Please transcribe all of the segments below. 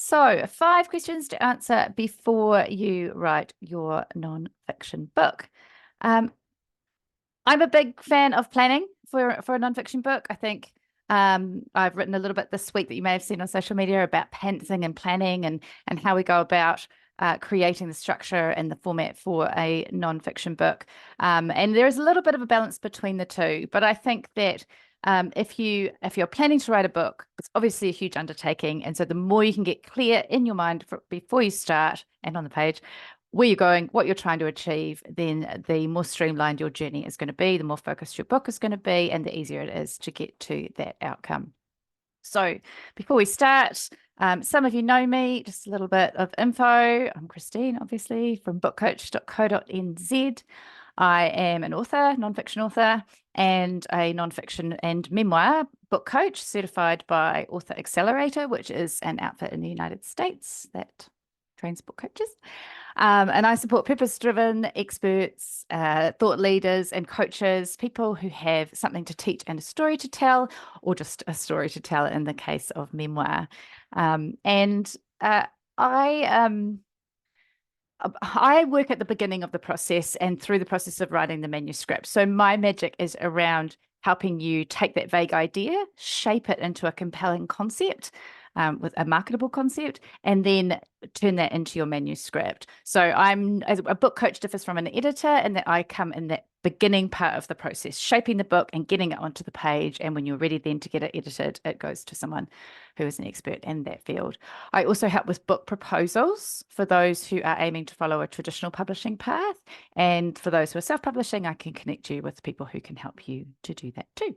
So, 5 questions to answer before you write your non-fiction book. I'm a big fan of planning for a non-fiction book. I think I've written a little bit this week that you may have seen on social media about pantsing and planning and how we go about creating the structure and the format for a non-fiction book. And there is a little bit of a balance between the two, but I think that if you're planning to write a book, it's obviously a huge undertaking, and so the more you can get clear in your mind before you start and on the page where you're going, what you're trying to achieve, then the more streamlined your journey is going to be, the more focused your book is going to be, and the easier it is to get to that outcome. So before we start, some of you know me, just a little bit of info. I'm Christine, obviously, from bookcoach.co.nz. I am an author, nonfiction author, and a nonfiction and memoir book coach certified by Author Accelerator, which is an outfit in the United States that trains book coaches. And I support purpose-driven experts, thought leaders and coaches, people who have something to teach and a story to tell, or just a story to tell in the case of memoir. I work at the beginning of the process and through the process of writing the manuscript. So my magic is around helping you take that vague idea, shape it into a compelling concept, with a marketable concept, and then turn that into your manuscript. So as a book coach differs from an editor in that I come in that beginning part of the process, shaping the book and getting it onto the page. And when you're ready then to get it edited, it goes to someone who is an expert in that field. I also help with book proposals for those who are aiming to follow a traditional publishing path. And for those who are self-publishing, I can connect you with people who can help you to do that too.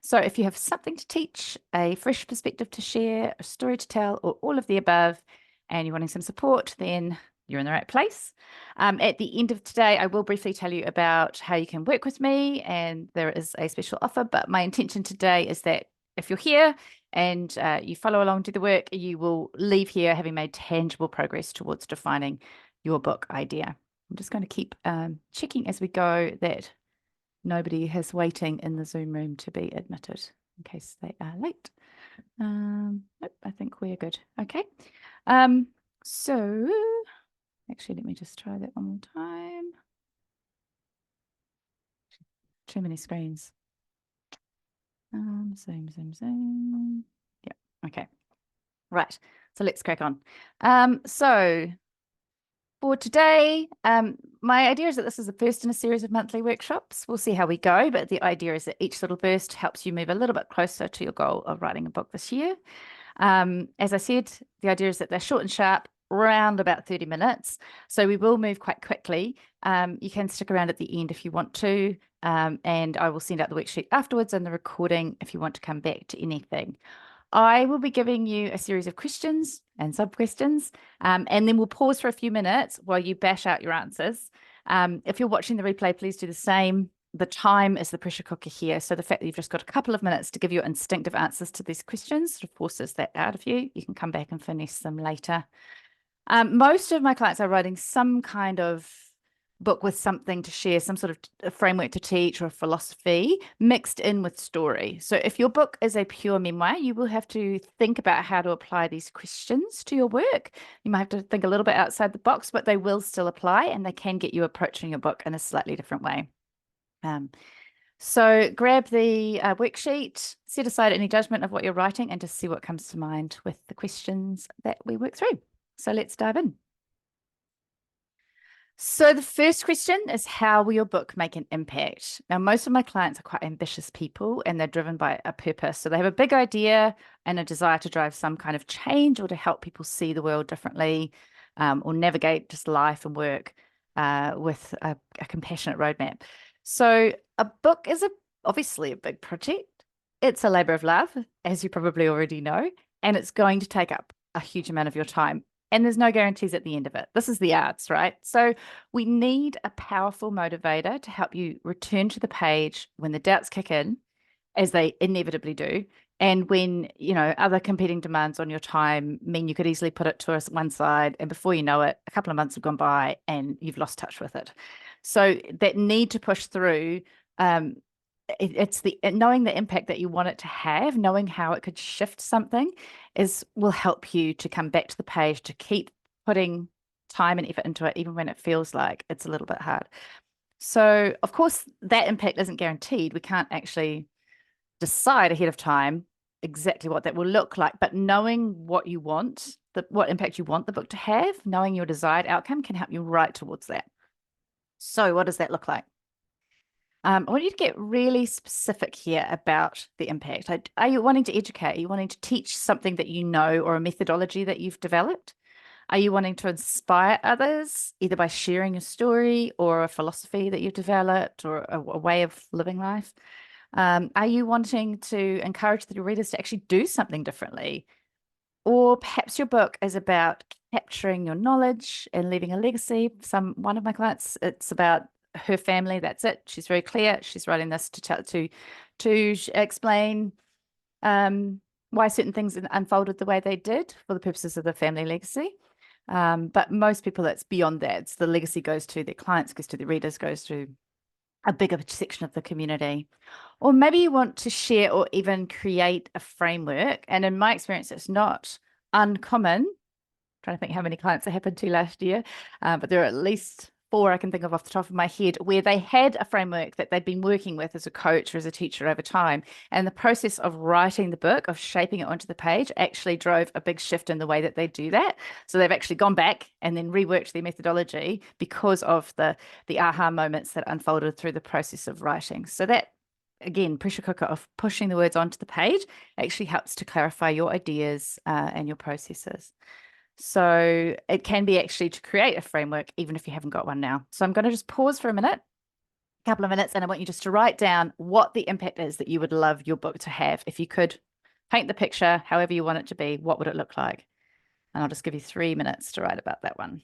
So if you have something to teach, a fresh perspective to share, a story to tell, or all of the above, and you're wanting some support, then you're in the right place. At the end of today, I will briefly tell you about how you can work with me, and there is a special offer. But my intention today is that if you're here and you follow along, do the work, you will leave here having made tangible progress towards defining your book idea. I'm just going to keep checking as we go that nobody is waiting in the Zoom room to be admitted in case they are late. Nope, I think we're good. Okay. So actually, let me just try that one more time. Too many screens. Zoom. Yeah, okay. Right. So let's crack on. So for today, my idea is that this is the first in a series of monthly workshops. We'll see how we go, but the idea is that each little burst helps you move a little bit closer to your goal of writing a book this year. As I said, the idea is that they're short and sharp, around about 30 minutes. So we will move quite quickly. You can stick around at the end if you want to, and I will send out the worksheet afterwards and the recording if you want to come back to anything. I will be giving you a series of questions and sub-questions, and then we'll pause for a few minutes while you bash out your answers. If you're watching the replay, please do the same. The time is the pressure cooker here. So the fact that you've just got a couple of minutes to give your instinctive answers to these questions sort of forces that out of you. You can come back and finesse them later. Most of my clients are writing some kind of book with something to share, some sort of a framework to teach or a philosophy mixed in with story. So if your book is a pure memoir, you will have to think about how to apply these questions to your work. You might have to think a little bit outside the box, but they will still apply and they can get you approaching your book in a slightly different way. So grab the worksheet, set aside any judgment of what you're writing, and just see what comes to mind with the questions that we work through. So let's dive in. So the first question is, how will your book make an impact? Now, most of my clients are quite ambitious people and they're driven by a purpose. So they have a big idea and a desire to drive some kind of change or to help people see the world differently, or navigate just life and work with a compassionate roadmap. So a book is obviously a big project. It's a labor of love, as you probably already know, and it's going to take up a huge amount of your time. And there's no guarantees at the end of it. This is the arts, right? So we need a powerful motivator to help you return to the page when the doubts kick in, as they inevitably do. And when, other competing demands on your time mean you could easily put it to one side, and before you know it, a couple of months have gone by and you've lost touch with it. So that need to push through it's the knowing the impact that you want it to have, knowing how it could shift something will help you to come back to the page, to keep putting time and effort into it, even when it feels like it's a little bit hard. So, of course, that impact isn't guaranteed. We can't actually decide ahead of time exactly what that will look like, but knowing what you want, what impact you want the book to have, knowing your desired outcome can help you right towards that. So, what does that look like? I want you to get really specific here about the impact. Are you wanting to educate? Are you wanting to teach something that you know, or a methodology that you've developed? Are you wanting to inspire others, either by sharing your story or a philosophy that you've developed, or a way of living life? Are you wanting to encourage the readers to actually do something differently? Or perhaps your book is about capturing your knowledge and leaving a legacy. One of my clients, it's about her family. That's it. She's very clear. She's writing this to explain why certain things unfolded the way they did for the purposes of the family legacy. But most people, it's beyond that. It's the legacy goes to their clients, goes to the readers, goes to a bigger section of the community. Or maybe you want to share or even create a framework. And in my experience, it's not uncommon. I'm trying to think how many clients it happened to last year, but there are at least 4 I can think of off the top of my head, where they had a framework that they'd been working with as a coach or as a teacher over time. And the process of writing the book, of shaping it onto the page, actually drove a big shift in the way that they do that. So they've actually gone back and then reworked their methodology because of the aha moments that unfolded through the process of writing. So that, again, pressure cooker of pushing the words onto the page actually helps to clarify your ideas and your processes. So it can be actually to create a framework, even if you haven't got one now. So I'm going to just pause for a couple of minutes, and I want you just to write down what the impact is that you would love your book to have. If you could paint the picture, however you want it to be, what would it look like? And I'll just give you 3 minutes to write about that one.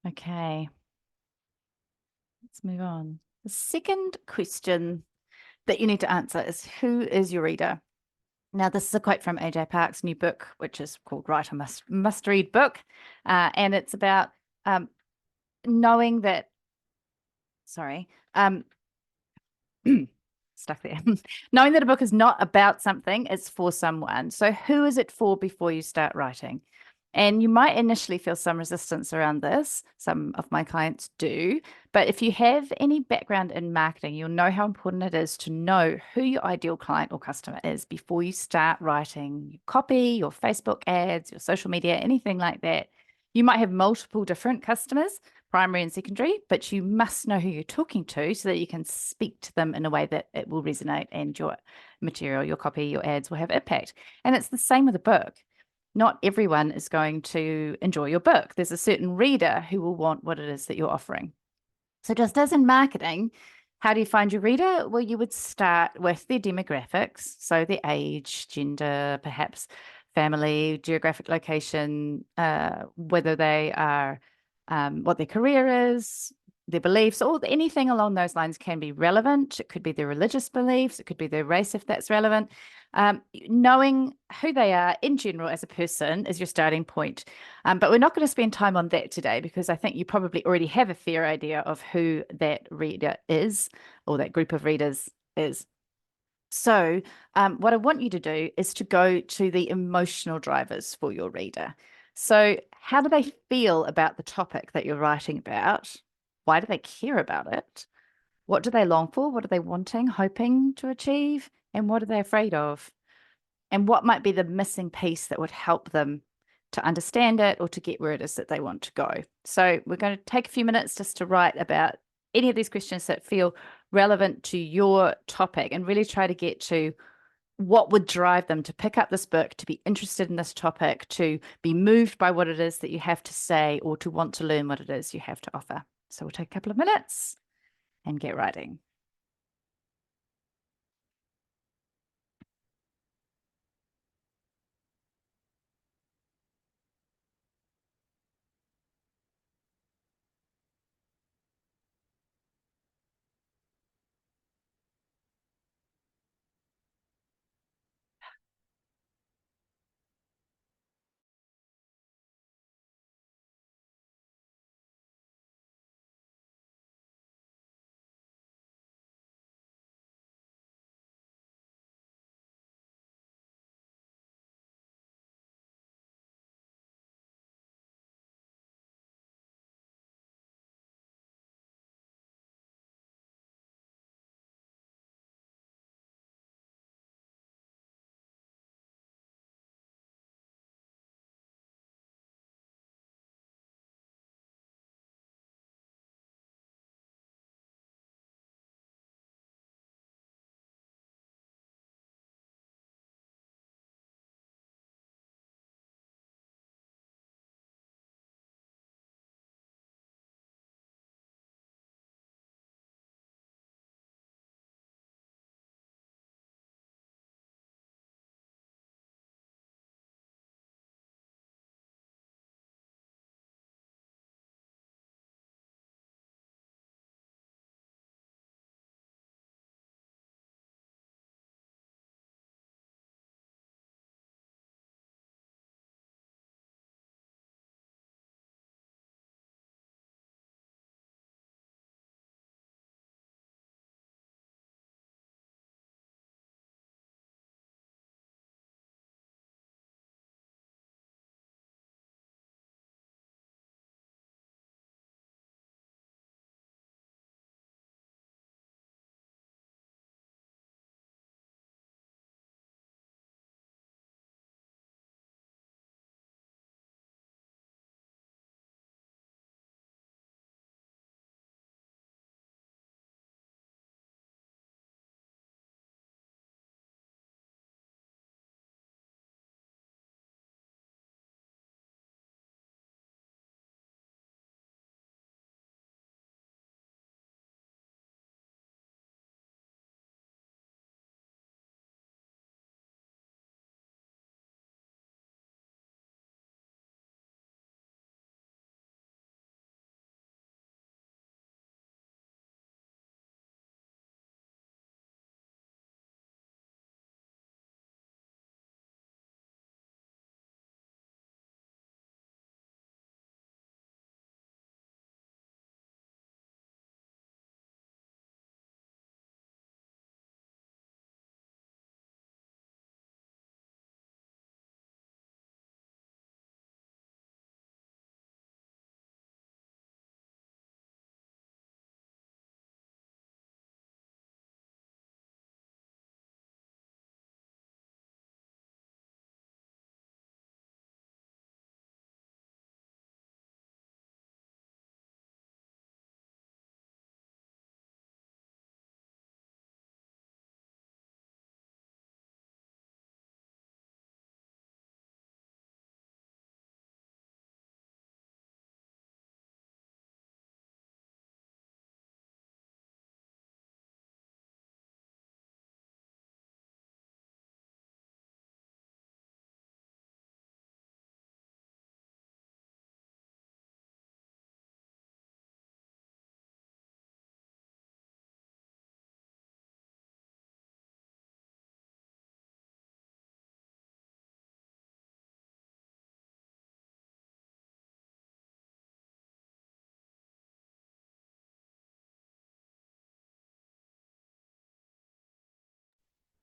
Okay, let's move on. The second question that you need to answer is, who is your reader? Now, this is a quote from AJ Park's new book, which is called Write a Must Read Book. And it's about knowing that, sorry, stuck there. Knowing that a book is not about something, it's for someone. So who is it for before you start writing? And you might initially feel some resistance around this. Some of my clients do. But if you have any background in marketing, you'll know how important it is to know who your ideal client or customer is before you start writing your copy, your Facebook ads, your social media, anything like that. You might have multiple different customers, primary and secondary, but you must know who you're talking to so that you can speak to them in a way that it will resonate and your material, your copy, your ads will have impact. And it's the same with a book. Not everyone is going to enjoy your book. There's a certain reader who will want what it is that you're offering. So just as in marketing, how do you find your reader? Well, you would start with their demographics, so their age, gender, perhaps family, geographic location, whether they are, what their career is, their beliefs, or anything along those lines can be relevant. It could be their religious beliefs, it could be their race if that's relevant. Knowing who they are in general as a person is your starting point. But we're not going to spend time on that today because I think you probably already have a fair idea of who that reader is or that group of readers is. So what I want you to do is to go to the emotional drivers for your reader. So how do they feel about the topic that you're writing about? Why do they care about it? What do they long for? What are they wanting, hoping to achieve? And what are they afraid of? And what might be the missing piece that would help them to understand it or to get where it is that they want to go. So we're going to take a few minutes just to write about any of these questions that feel relevant to your topic and really try to get to what would drive them to pick up this book, to be interested in this topic, to be moved by what it is that you have to say, or to want to learn what it is you have to offer. So we'll take a couple of minutes and get writing.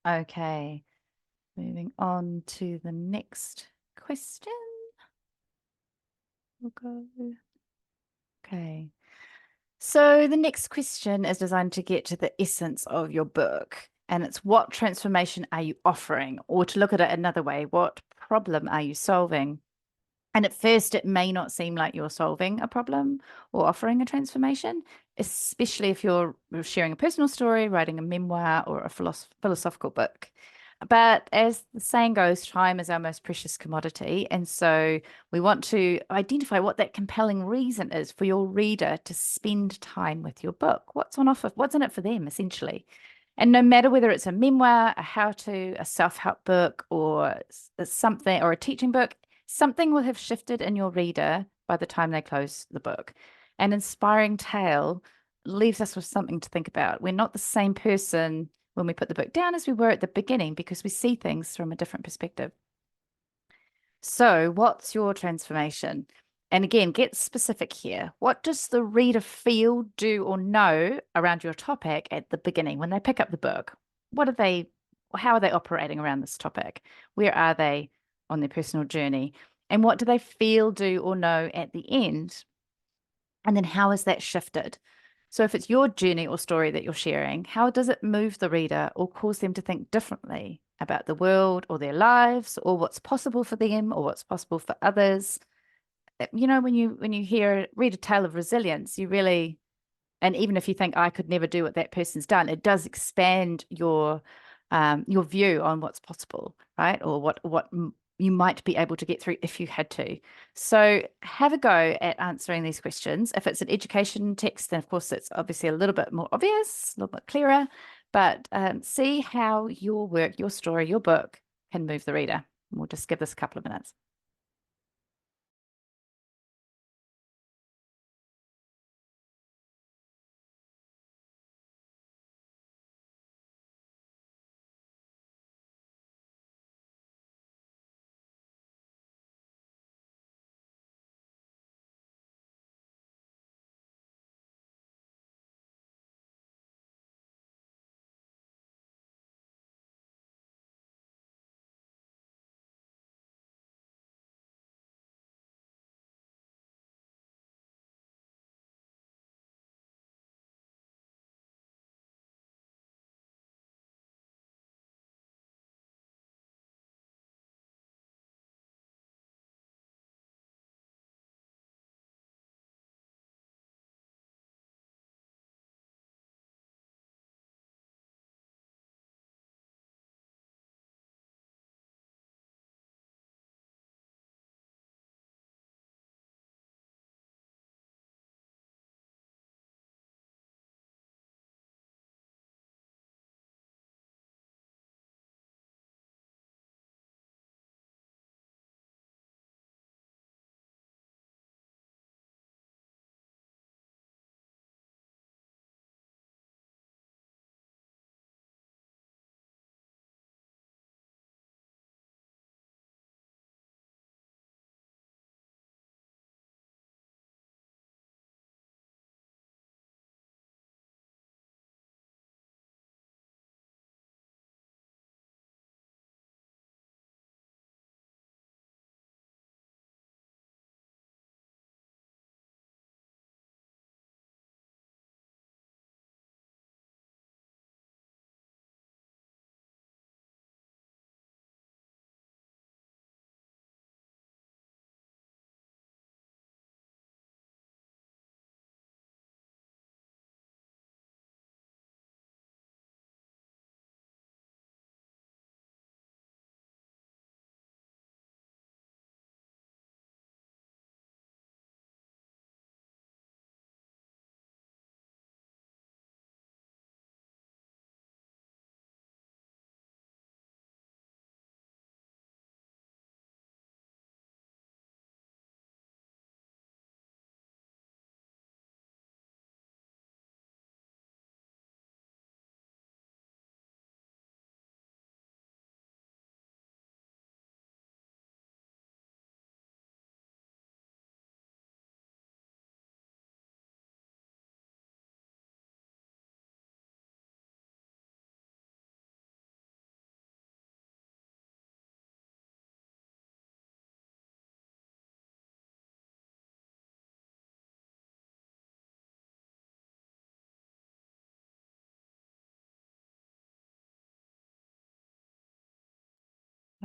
Okay, moving on to the next question. We'll go. Okay. So the next question is designed to get to the essence of your book. And it's what transformation are you offering? Or to look at it another way, what problem are you solving? And at first, it may not seem like you're solving a problem or offering a transformation, especially if you're sharing a personal story, writing a memoir, or a philosophical book. But as the saying goes, time is our most precious commodity. And so we want to identify what that compelling reason is for your reader to spend time with your book. What's on offer? What's in it for them, essentially? And no matter whether it's a memoir, a how to, a self help book, or something, or a teaching book, something will have shifted in your reader by the time they close the book. An inspiring tale leaves us with something to think about. We're not the same person when we put the book down as we were at the beginning because we see things from a different perspective. So, what's your transformation? And again, get specific here. What does the reader feel, do, or know around your topic at the beginning when they pick up the book? What are they, how are they operating around this topic? Where are they on their personal journey? And what do they feel, do, or know at the end? And then how has that shifted? So, if it's your journey or story that you're sharing, how does it move the reader or cause them to think differently about the world or their lives or what's possible for them or what's possible for others? You know, when you read a tale of resilience, you really, and even if you think I could never do what that person's done, it does expand your view on what's possible, right? Or what you might be able to get through if you had to. So have a go at answering these questions. If it's an education text, then of course it's obviously a little bit more obvious, a little bit clearer, but see how your work, your story, your book can move the reader. We'll just give this a couple of minutes.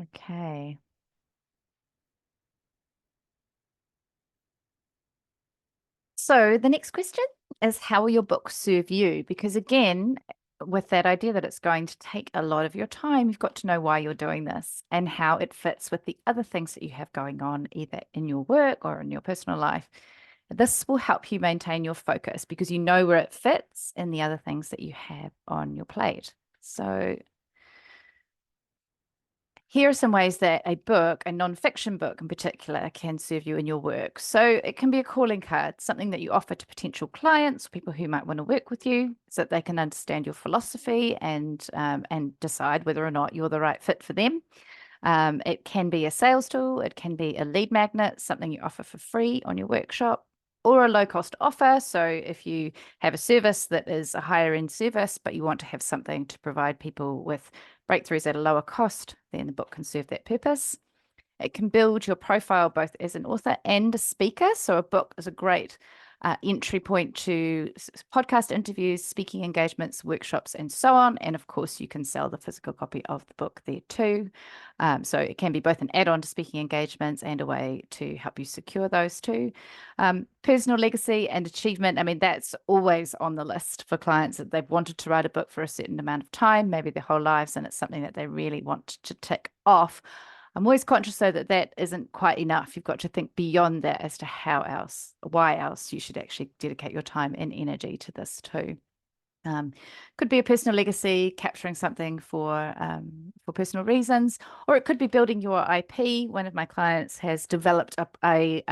Okay. So the next question is, how will your book serve you? Because again, with that idea that it's going to take a lot of your time, you've got to know why you're doing this and how it fits with the other things that you have going on, either in your work or in your personal life. This will help you maintain your focus because you know where it fits in the other things that you have on your plate. So here are some ways that a book, a nonfiction book in particular, can serve you in your work. So it can be a calling card, something that you offer to potential clients, people who might want to work with you, so that they can understand your philosophy and decide whether or not you're the right fit for them. It can be a sales tool, it can be a lead magnet, something you offer for free on your workshop, or a low cost offer. So if you have a service that is a higher end service, but you want to have something to provide people with breakthroughs at a lower cost, then the book can serve that purpose. It can build your profile both as an author and a speaker. So a book is a great entry point to podcast interviews, speaking engagements, workshops, and so on. And of course, you can sell the physical copy of the book there too. So it can be both an add-on to speaking engagements and a way to help you secure those too. Personal legacy and achievement. I mean, that's always on the list for clients that they've wanted to write a book for a certain amount of time, maybe their whole lives, and it's something that they really want to tick off. I'm always conscious though that that isn't quite enough. You've got to think beyond that as to why else you should actually dedicate your time and energy to this too. Could be a personal legacy, capturing something for personal reasons, or it could be building your IP. One of my clients has developed up a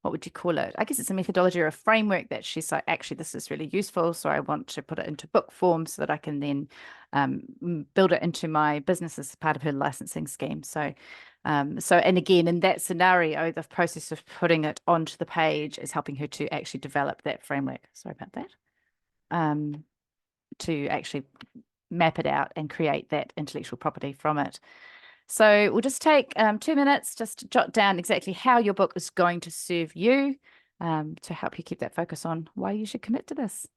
what would you call it? I guess it's a methodology or a framework that she's like, actually, this is really useful. So I want to put it into book form so that I can then build it into my business as part of her licensing scheme. So, and again, in that scenario, the process of putting it onto the page is helping her to actually develop that framework. Sorry about that. To actually map it out and create that intellectual property from it. So we'll just take 2 minutes just to jot down exactly how your book is going to serve you to help you keep that focus on why you should commit to this.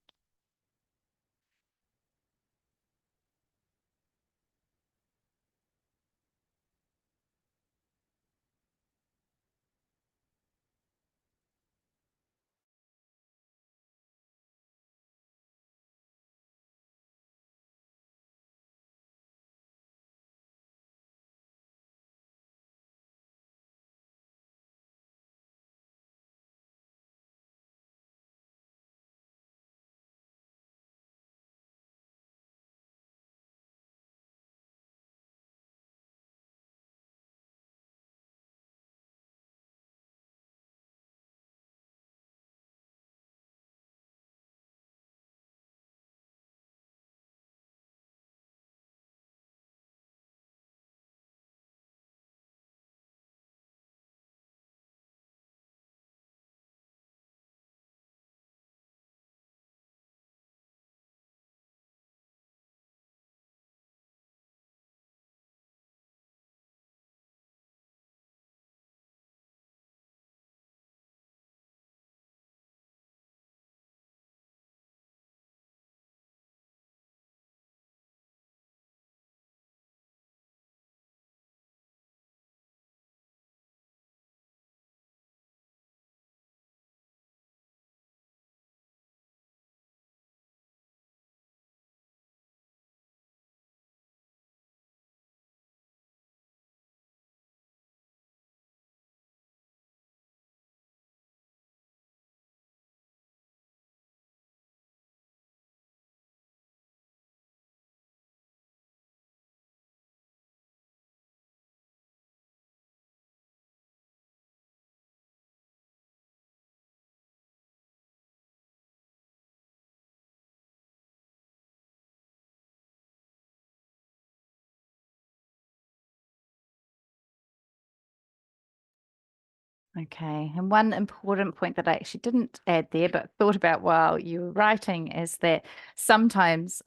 Okay, and one important point that I actually didn't add there, but thought about while you were writing, is that sometimes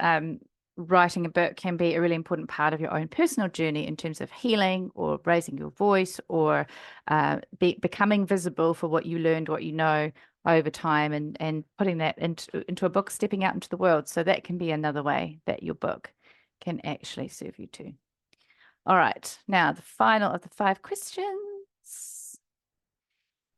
writing a book can be a really important part of your own personal journey in terms of healing or raising your voice or becoming visible for what you learned, what you know over time, and putting that into a book, stepping out into the world. So that can be another way that your book can actually serve you too. All right. Now, the final of the 5 questions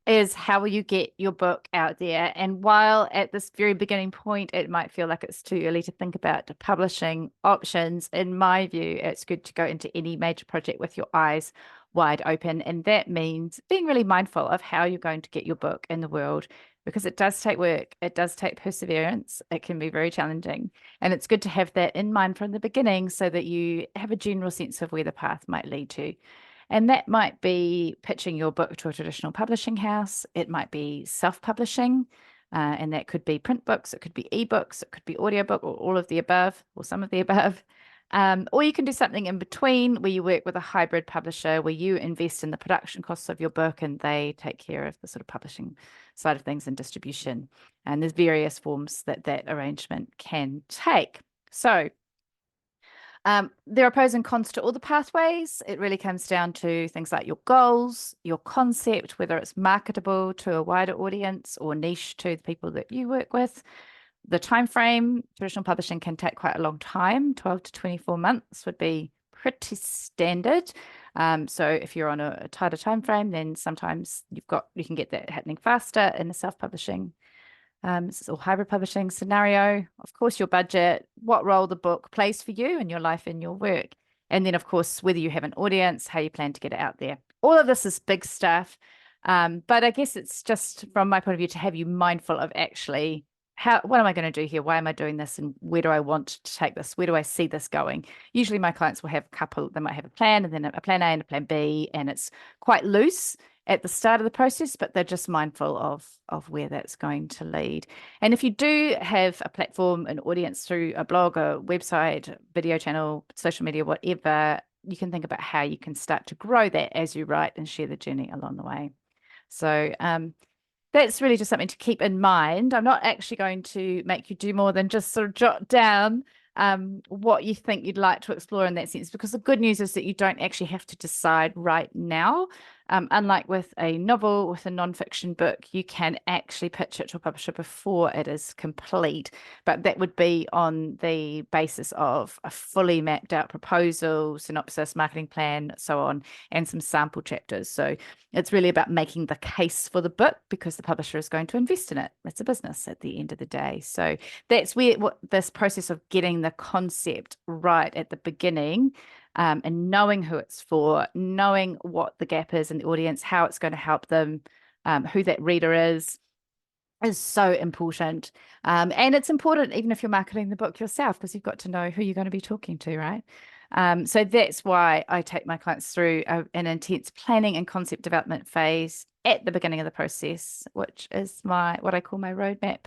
is how will you get your book out there? And while at this very beginning point, it might feel like it's too early to think about the publishing options, in my view, it's good to go into any major project with your eyes wide open. And that means being really mindful of how you're going to get your book in the world, because it does take work, it does take perseverance, it can be very challenging. And it's good to have that in mind from the beginning so that you have a general sense of where the path might lead to. And that might be pitching your book to a traditional publishing house. It might be self-publishing, and that could be print books, it could be ebooks, it could be audiobook, or all of the above, or some of the above. Or you can do something in between where you work with a hybrid publisher where you invest in the production costs of your book and they take care of the sort of publishing side of things and distribution. And there's various forms that that arrangement can take. So there are pros and cons to all the pathways. It really comes down to things like your goals, your concept, whether it's marketable to a wider audience or niche to the people that you work with. The time frame, traditional publishing can take quite a long time. 12 to 24 months would be pretty standard. So if you're on a tighter time frame, then sometimes you can get that happening faster in the self-publishing or hybrid publishing scenario. Of course, your budget, what role the book plays for you in your life and your work. And then, of course, whether you have an audience, how you plan to get it out there. All of this is big stuff. But I guess it's just from my point of view to have you mindful of actually what am I going to do here? Why am I doing this? And where do I want to take this? Where do I see this going? Usually my clients will have a couple, they might have a plan and then a plan A and a plan B, and it's quite loose at the start of the process, but they're just mindful of where that's going to lead. And if you do have a platform, an audience through a blog, a website, video channel, social media, whatever, you can think about how you can start to grow that as you write and share the journey along the way. So that's really just something to keep in mind. I'm not actually going to make you do more than just sort of jot down what you think you'd like to explore in that sense, because the good news is that you don't actually have to decide right now. Unlike with a novel, with a nonfiction book, you can actually pitch it to a publisher before it is complete, but that would be on the basis of a fully mapped out proposal, synopsis, marketing plan, so on, and some sample chapters. So it's really about making the case for the book because the publisher is going to invest in it. It's a business at the end of the day. So that's where this process of getting the concept right at the beginning, and knowing who it's for, knowing what the gap is in the audience, how it's going to help them, who that reader is so important. And it's important even if you're marketing the book yourself, because you've got to know who you're going to be talking to, right? So that's why I take my clients through an intense planning and concept development phase at the beginning of the process, which is what I call my roadmap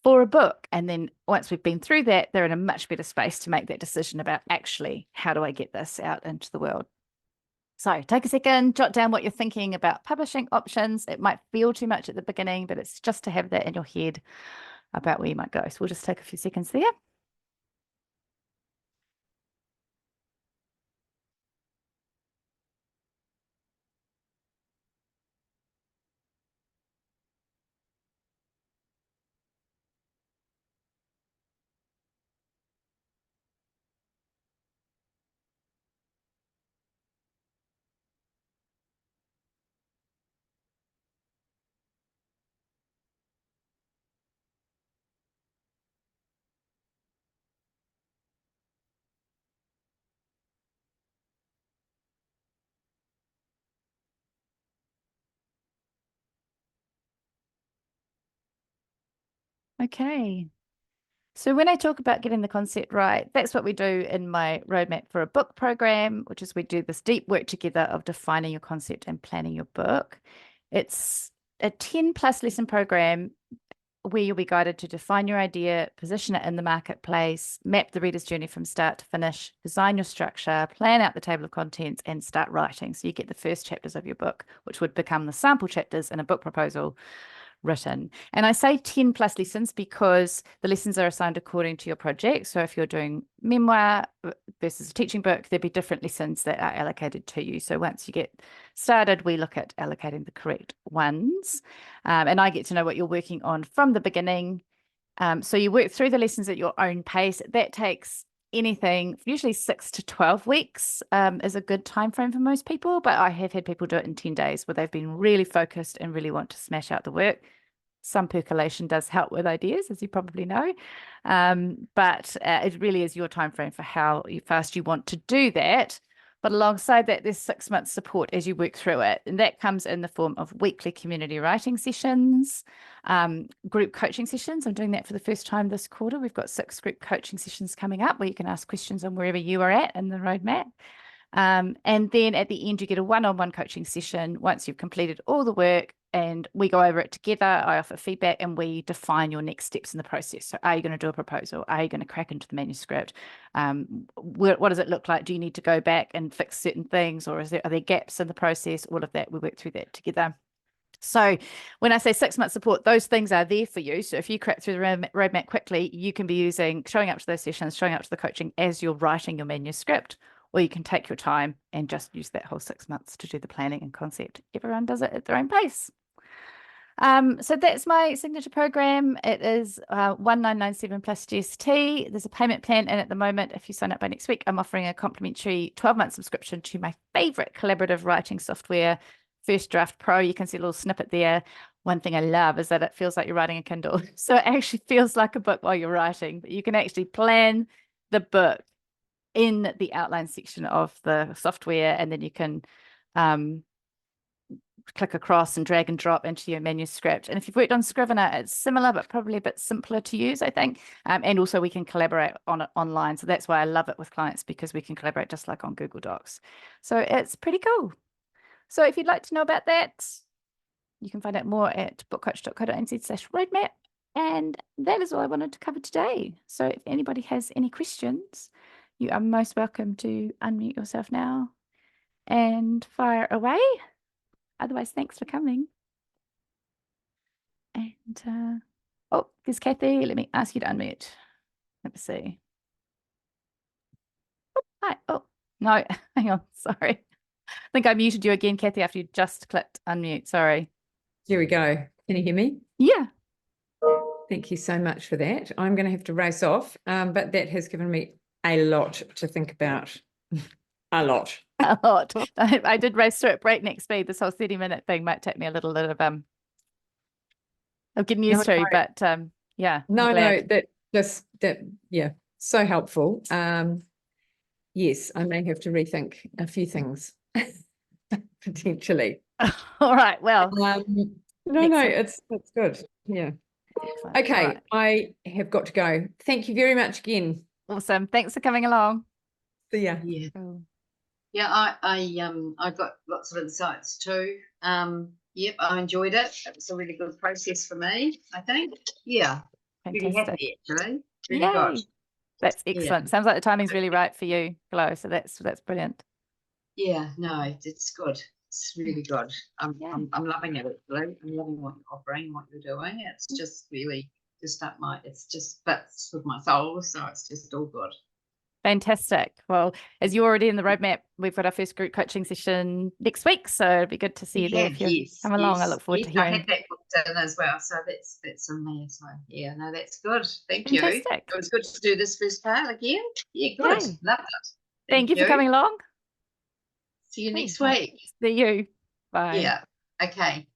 for a book. And then once we've been through that, they're in a much better space to make that decision about actually, how do I get this out into the world? So take a second, jot down what you're thinking about publishing options. It might feel too much at the beginning, but it's just to have that in your head about where you might go. So we'll just take a few seconds there. Okay. So when I talk about getting the concept right, that's what we do in my roadmap for a book program, which is we do this deep work together of defining your concept and planning your book. It's a 10+ lesson program where you'll be guided to define your idea, position it in the marketplace, map the reader's journey from start to finish, design your structure, plan out the table of contents, and start writing. So you get the first chapters of your book, which would become the sample chapters in a book proposal written. And I say 10+ lessons because the lessons are assigned according to your project. So if you're doing memoir versus a teaching book, there'd be different lessons that are allocated to you. So once you get started, we look at allocating the correct ones. And I get to know what you're working on from the beginning. So you work through the lessons at your own pace. That takes anything, usually 6 to 12 weeks is a good time frame for most people, but I have had people do it in 10 days where they've been really focused and really want to smash out the work. Some percolation does help with ideas, as you probably know, but it really is your time frame for how fast you want to do that. But alongside that, there's 6 months support as you work through it. And that comes in the form of weekly community writing sessions, group coaching sessions. I'm doing that for the first time this quarter. We've got 6 group coaching sessions coming up where you can ask questions on wherever you are at in the roadmap. And then at the end, you get a one-on-one coaching session once you've completed all the work, and we go over it together. I offer feedback and we define your next steps in the process. So are you going to do a proposal? Are you going to crack into the manuscript? What does it look like? Do you need to go back and fix certain things, or are there gaps in the process? All of that, we work through that together. So when I say 6 month support, those things are there for you. So if you crack through the roadmap quickly, you can be showing up to those sessions, showing up to the coaching as you're writing your manuscript, or you can take your time and just use that whole 6 months to do the planning and concept. Everyone does it at their own pace. So that's my signature program. It is 1997 plus GST. There's a payment plan, and at the moment, if you sign up by next week, I'm offering a complimentary 12-month subscription to my favorite collaborative writing software, First Draft Pro. You can see a little snippet there. One thing I love is that it feels like you're writing a Kindle. So it actually feels like a book while you're writing, but you can actually plan the book in the outline section of the software, and then you can click across and drag and drop into your manuscript. And if you've worked on Scrivener, it's similar, but probably a bit simpler to use, I think. And also we can collaborate on it online. So that's why I love it with clients, because we can collaborate just like on Google Docs. So it's pretty cool. So if you'd like to know about that, you can find out more at bookcoach.co.nz/roadmap. And that is all I wanted to cover today. So if anybody has any questions, you are most welcome to unmute yourself now and fire away. Otherwise, thanks for coming. And oh, there's Kathy. Let me ask you to unmute. Let me see. Oh, hi. Oh, no, hang on. Sorry. I think I muted you again, Kathy, after you just clicked unmute. Sorry. Here we go. Can you hear me? Yeah. Thank you so much for that. I'm going to have to race off, but that has given me a lot to think about. A lot. A lot. I did race through at breakneck speed. This whole 30-minute thing might take me a little bit of getting used to, but yeah. No, yeah, so helpful. Yes, I may have to rethink a few things potentially. All right. Well, it's good. Yeah. Excellent. Okay, Right. I have got to go. Thank you very much again. Awesome. Thanks for coming along. See ya. Yeah. Cool. Yeah, I got lots of insights too. Yep, I enjoyed it. It was a really good process for me, I think. Yeah. Really Fantastic. happy actually. Really Yay. good. That's excellent. Sounds like the timing's really right for you, Flo. So that's brilliant. Yeah, no, it's good. It's really good. I'm loving it actually. I'm loving what you're offering, what you're doing. It's just really just up it's just fits with my soul. So it's just all good. Fantastic. Well, as you're already in the roadmap, we've got our first group coaching session next week. So it'd be good to see you there if you come along. I look forward to hearing. I had that booked in as well. So that's in there. So yeah, no, that's good. Thank Fantastic. you. It was good to do this first part again. Yeah, good. Yay. Love it. Thank you for coming along. See you next week. See you. Bye. Yeah. Okay.